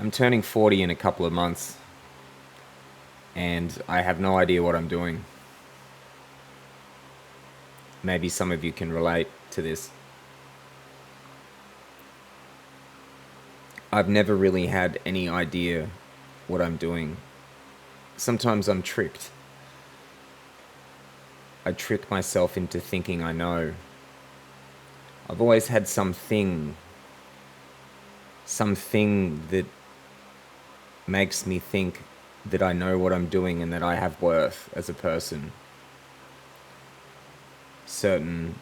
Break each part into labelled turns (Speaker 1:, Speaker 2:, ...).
Speaker 1: I'm turning 40 in a couple of months, and I have no idea what I'm doing. Maybe some of you can relate to this. I've never really had any idea what I'm doing. Sometimes I'm tricked. I trick myself into thinking I know. I've always had something that makes me think that I know what I'm doing and that I have worth as a person. Certain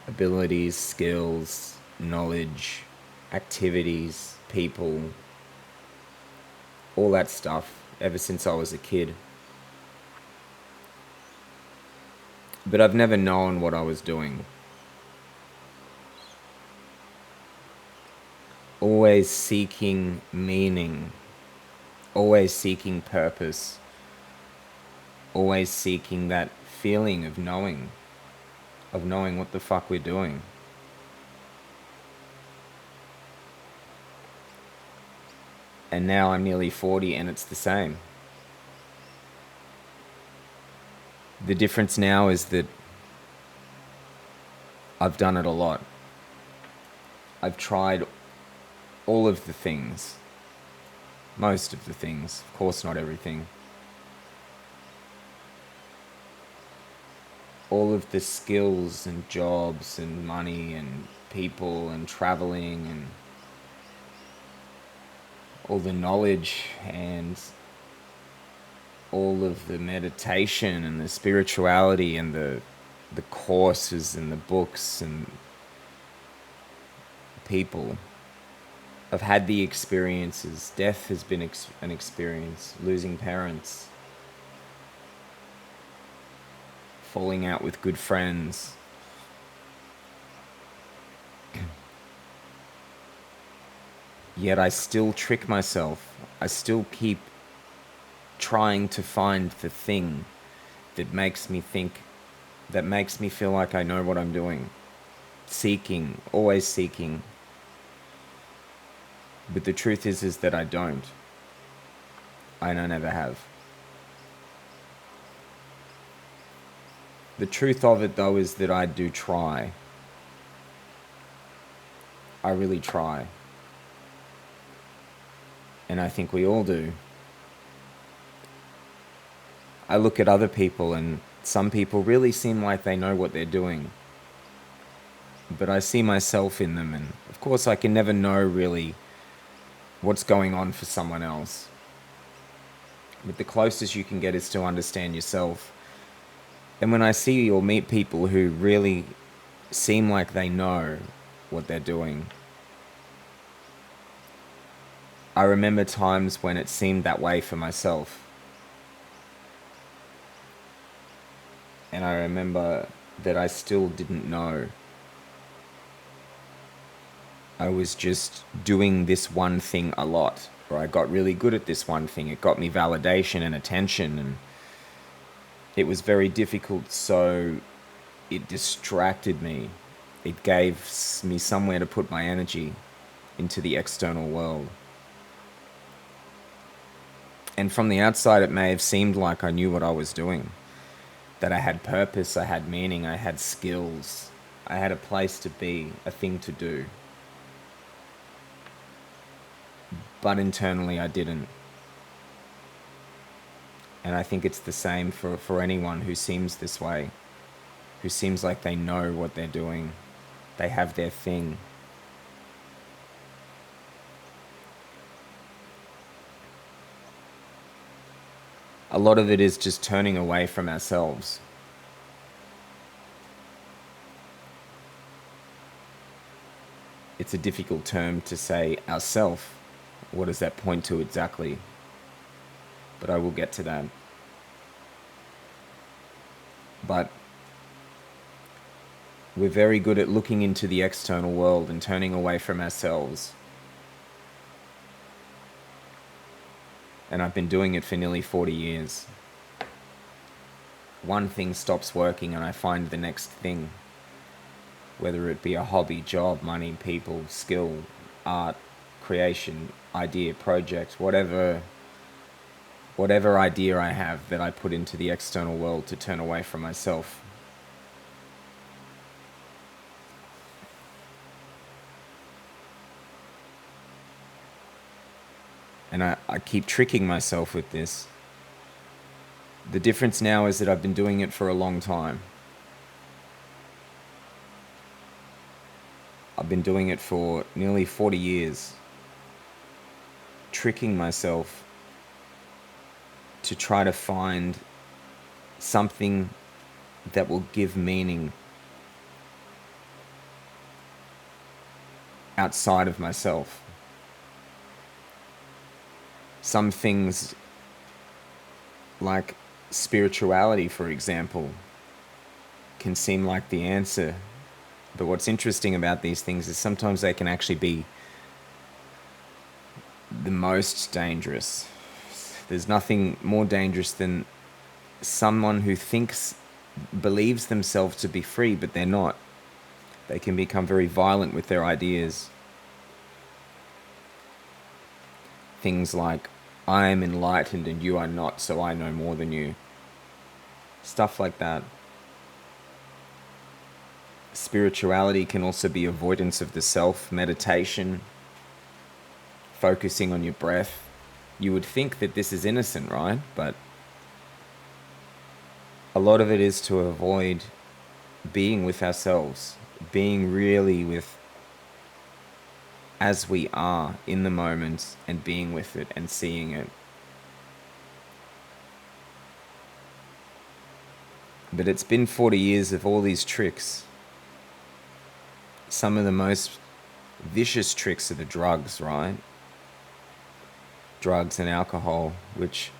Speaker 1: abilities, skills, knowledge, activities, people, all that stuff ever since I was a kid. But I've never known what I was doing. Always seeking meaning, always seeking purpose, always seeking that feeling of knowing what the fuck we're doing. And now I'm nearly 40 and it's the same. The difference now is that I've done it a lot. I've tried all of the things, most of the things, of course not everything. All of the skills and jobs and money and people and traveling and all the knowledge and all of the meditation and the spirituality and the courses and the books and people. I've had the experiences. Death has been an experience. Losing parents. Falling out with good friends. Yet I still trick myself. I still keep trying to find the thing that makes me think, that makes me feel like I know what I'm doing. Seeking, always seeking. But the truth is that I don't. I never have. The truth of it, though, is that I do try. I really try. And I think we all do. I look at other people and some people really seem like they know what they're doing. But I see myself in them, and of course I can never know really what's going on for someone else. But the closest you can get is to understand yourself. And when I see or meet people who really seem like they know what they're doing, I remember times when it seemed that way for myself. And I remember that I still didn't know. I was just doing this one thing a lot, or I got really good at this one thing. It got me validation and attention, and it was very difficult, so it distracted me. It gave me somewhere to put my energy into the external world. And from the outside, it may have seemed like I knew what I was doing, that I had purpose, I had meaning, I had skills, I had a place to be, a thing to do. But internally, I didn't. And I think it's the same for anyone who seems this way, who seems like they know what they're doing. They have their thing. A lot of it is just turning away from ourselves. It's a difficult term to say ourself. What does that point to exactly? But I will get to that. But we're very good at looking into the external world and turning away from ourselves. And I've been doing it for nearly 40 years. One thing stops working and I find the next thing. Whether it be a hobby, job, money, people, skill, art, creation, idea, project, whatever idea I have that I put into the external world to turn away from myself. And I keep tricking myself with this. The difference now is that I've been doing it for a long time. I've been doing it for nearly 40 years, tricking myself to try to find something that will give meaning outside of myself. Some things, like spirituality, for example, can seem like the answer. But what's interesting about these things is sometimes they can actually be the most dangerous. There's nothing more dangerous than someone who believes themselves to be free, but they're not. They can become very violent with their ideas. Things like, I am enlightened and you are not, so I know more than you. Stuff like that. Spirituality can also be avoidance of the self, meditation, focusing on your breath. You would think that this is innocent, right? But a lot of it is to avoid being with ourselves, being really with as we are in the moment and being with it and seeing it. But it's been 40 years of all these tricks. Some of the most vicious tricks are the drugs, right? Drugs and alcohol, which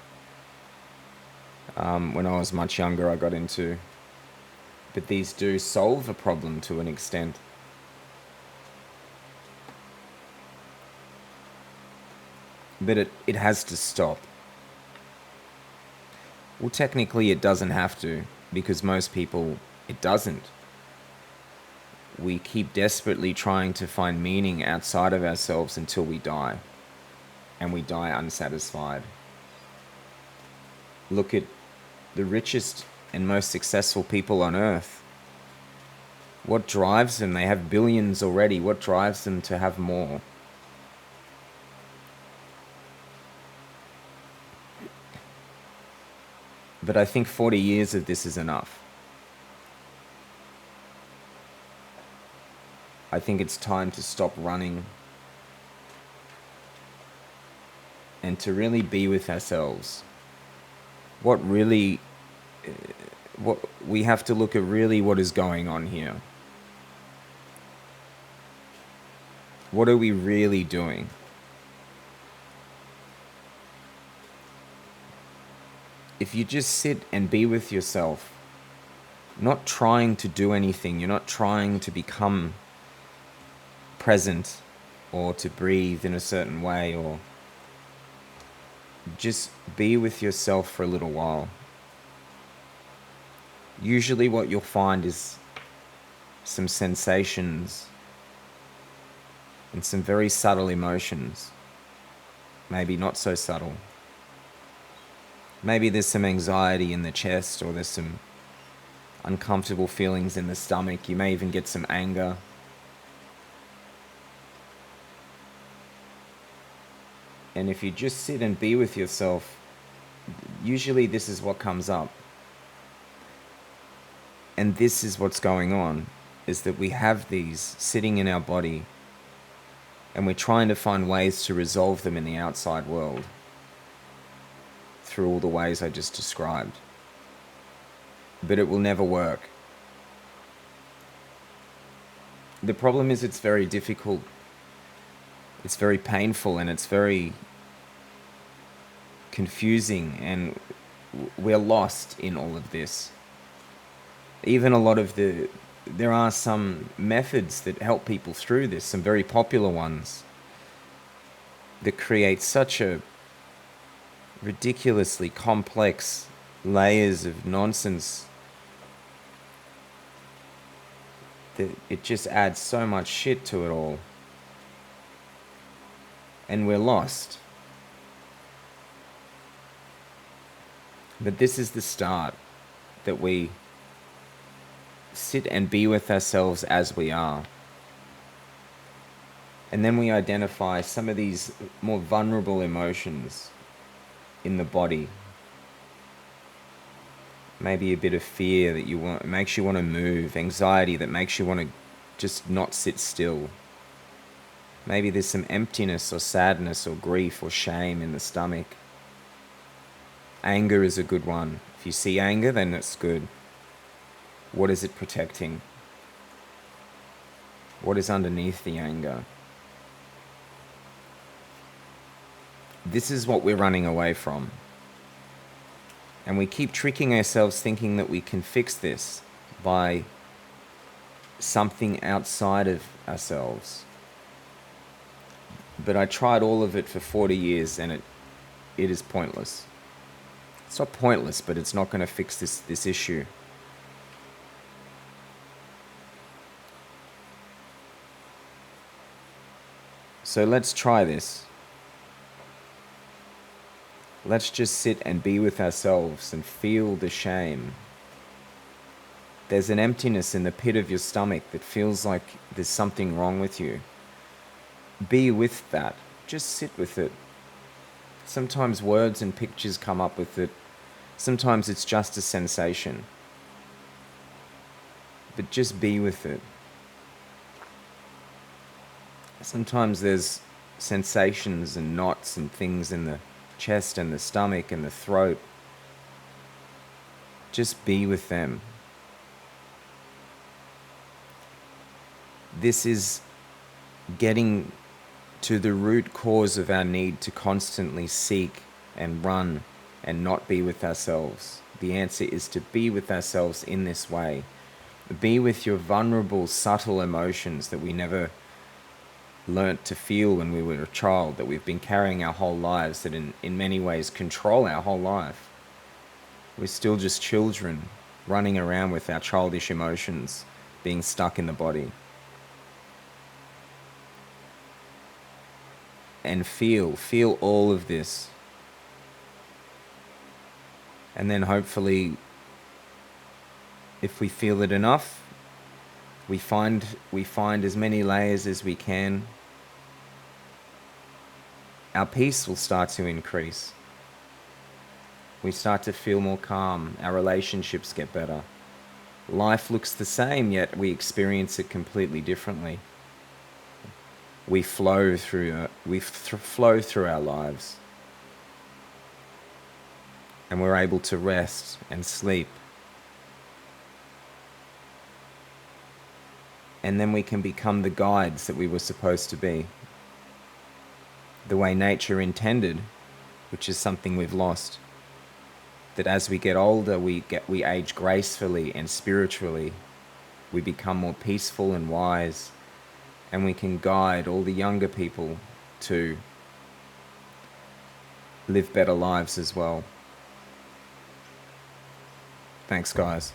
Speaker 1: when I was much younger I got into. But these do solve a problem to an extent. But it has to stop. Well, technically it doesn't have to, because most people, it doesn't. We keep desperately trying to find meaning outside of ourselves until we die. And we die unsatisfied. Look at the richest and most successful people on earth. What drives them? They have billions already. What drives them to have more? But I think 40 years of this is enough. I think it's time to stop running and to really be with ourselves. What we have to look at really what is going on here. What are we really doing? If you just sit and be with yourself, not trying to do anything, you're not trying to become present or to breathe in a certain way, or just be with yourself for a little while. Usually what you'll find is some sensations and some very subtle emotions. Maybe not so subtle. Maybe there's some anxiety in the chest, or there's some uncomfortable feelings in the stomach. You may even get some anger. And if you just sit and be with yourself, usually this is what comes up. And this is what's going on, is that we have these sitting in our body and we're trying to find ways to resolve them in the outside world through all the ways I just described. But it will never work. The problem is it's very difficult, it's very painful, and it's very confusing, and we're lost in all of this. Even there are some methods that help people through this, some very popular ones, that create such a ridiculously complex layers of nonsense that it just adds so much shit to it all. and we're lost. But this is the start, that we sit and be with ourselves as we are. And then we identify some of these more vulnerable emotions in the body. Maybe a bit of fear that makes you want to move, anxiety that makes you want to just not sit still. Maybe there's some emptiness or sadness or grief or shame in the stomach. Anger is a good one. If you see anger, then it's good. What is it protecting? What is underneath the anger? This is what we're running away from. And we keep tricking ourselves thinking that we can fix this by something outside of ourselves. But I tried all of it for 40 years and it is pointless. It's not pointless, but it's not going to fix this issue. So let's try this. Let's just sit and be with ourselves and feel the shame. There's an emptiness in the pit of your stomach that feels like there's something wrong with you. Be with that. Just sit with it. Sometimes words and pictures come up with it. Sometimes it's just a sensation. But just be with it. Sometimes there's sensations and knots and things in the chest and the stomach and the throat. Just be with them. This is getting to the root cause of our need to constantly seek and run and not be with ourselves. The answer is to be with ourselves in this way. Be with your vulnerable, subtle emotions that we never learnt to feel when we were a child, that we've been carrying our whole lives, that in many ways control our whole life. We're still just children running around with our childish emotions being stuck in the body. And feel all of this. And then hopefully, if we feel it enough, we find as many layers as we can. Our peace will start to increase. We start to feel more calm. Our relationships get better. Life looks the same, yet we experience it completely differently. We flow through our lives. And we're able to rest and sleep. And then we can become the guides that we were supposed to be. The way nature intended, which is something we've lost. That as we get older, we age gracefully and spiritually. We become more peaceful and wise. And we can guide all the younger people to live better lives as well. Thanks, guys.